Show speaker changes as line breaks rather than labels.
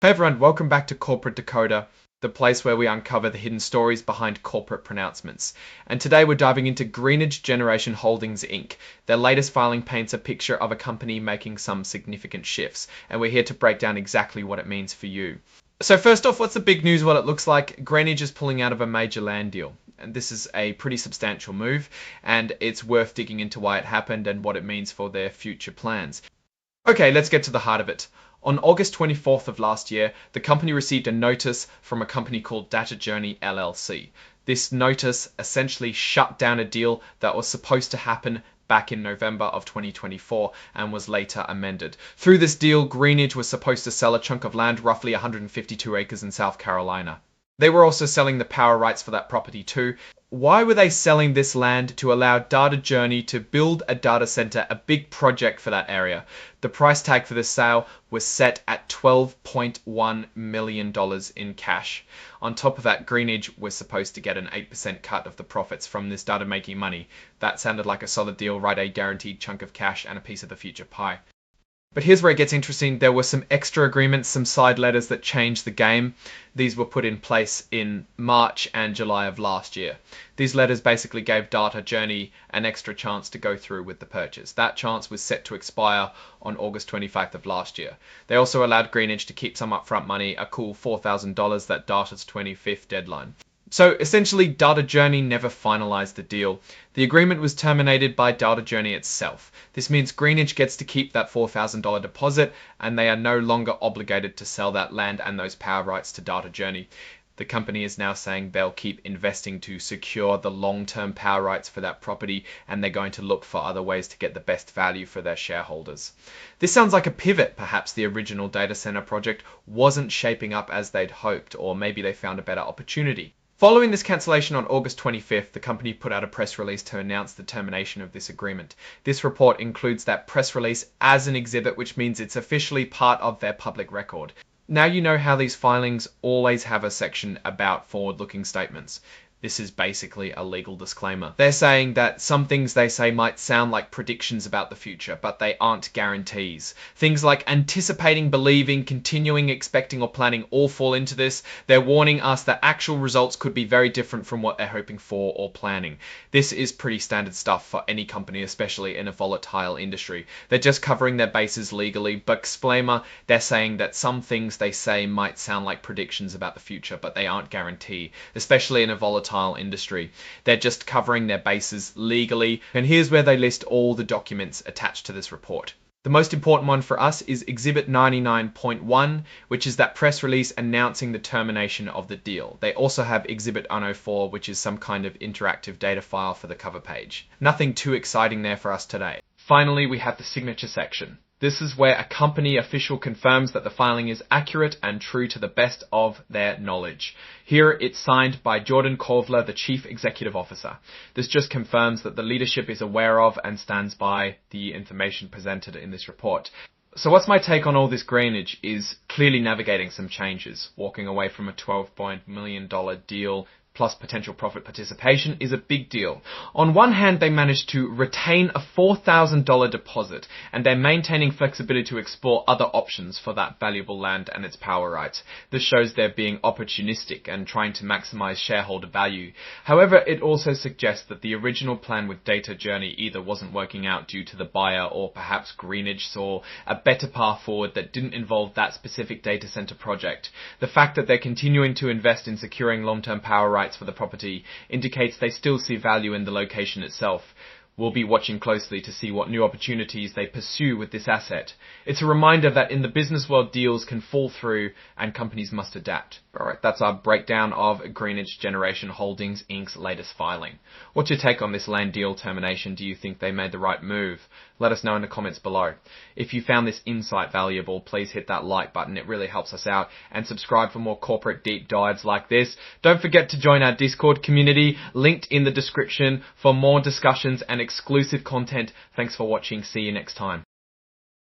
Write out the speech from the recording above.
Hey everyone, welcome back to Corporate Decoder, the place where we uncover the hidden stories behind corporate pronouncements. And today we're diving into Greenidge Generation Holdings Inc. Their latest filing paints a picture of a company making some significant shifts, and we're here to break down exactly what it means for you. So first off, what's the big news? What it looks like? Greenidge is pulling out of a major land deal. And this is a pretty substantial move, and it's worth digging into why it happened and what it means for their future plans. Okay, let's get to the heart of it. On August 24th of last year, the company received a notice from a company called Data Journey LLC. This notice essentially shut down a deal that was supposed to happen back in November of 2024 and was later amended. Through this deal, Greenidge was supposed to sell a chunk of land, roughly 152 acres in South Carolina. They were also selling the power rights for that property too. Why were they selling this land? To allow Data Journey to build a data center, a big project for that area. The price tag for this sale was set at $12.1 million in cash. On top of that, Greenidge was supposed to get an 8% cut of the profits from this data making money. That sounded like a solid deal, right? A guaranteed chunk of cash and a piece of the future pie. But here's where it gets interesting. There were some extra agreements, some side letters that changed the game. These were put in place in March and July of last year. These letters basically gave Data Journey an extra chance to go through with the purchase. That chance was set to expire on August 25th of last year. They also allowed Greenidge to keep some upfront money, a cool $4,000, that Data's 25th deadline. So essentially, Data Journey never finalized the deal. The agreement was terminated by Data Journey itself. This means Greenidge gets to keep that $4,000 deposit, and they are no longer obligated to sell that land and those power rights to Data Journey. The company is now saying they'll keep investing to secure the long-term power rights for that property, and they're going to look for other ways to get the best value for their shareholders. This sounds like a pivot. Perhaps the original data center project wasn't shaping up as they'd hoped, or maybe they found a better opportunity. Following this cancellation on August 25th, the company put out a press release to announce the termination of this agreement. This report includes that press release as an exhibit, which means it's officially part of their public record. Now you know how these filings always have a section about forward-looking statements. This is basically a legal disclaimer. They're saying that some things they say might sound like predictions about the future, but they aren't guarantees. Things like anticipating, believing, continuing, expecting, or planning all fall into this. They're warning us that actual results could be very different from what they're hoping for or planning. This is pretty standard stuff for any company, especially in a volatile industry. They're just covering their bases legally, but disclaimer, they're saying that some things they say might sound like predictions about the future, but they aren't guarantee, especially in a volatile industry. They're just covering their bases legally, and here's where they list all the documents attached to this report. The most important one for us is Exhibit 99.1, which is that press release announcing the termination of the deal. They also have Exhibit 104, which is some kind of interactive data file for the cover page. Nothing too exciting there for us today. Finally, we have the signature section. This is where a company official confirms that the filing is accurate and true to the best of their knowledge. Here it's signed by Jordan Kovler, the Chief Executive Officer. This just confirms that the leadership is aware of and stands by the information presented in this report. So what's my take on all this? Greenidge is clearly navigating some changes. Walking away from a $12 million deal plus potential profit participation is a big deal. On one hand, they managed to retain a $4,000 deposit, and they're maintaining flexibility to explore other options for that valuable land and its power rights. This shows they're being opportunistic and trying to maximize shareholder value. However, it also suggests that the original plan with Data Journey either wasn't working out due to the buyer, or perhaps Greenidge saw a better path forward that didn't involve that specific data center project. The fact that they're continuing to invest in securing long-term power rights for the property indicates they still see value in the location itself. We'll be watching closely to see what new opportunities they pursue with this asset. It's a reminder that in the business world, deals can fall through and companies must adapt. Alright, that's our breakdown of Greenidge Generation Holdings Inc.'s latest filing. What's your take on this land deal termination? Do you think they made the right move? Let us know in the comments below. If you found this insight valuable, please hit that like button. It really helps us out. And subscribe for more corporate deep dives like this. Don't forget to join our Discord community, linked in the description, for more discussions and exclusive content. Thanks for watching. See you next time.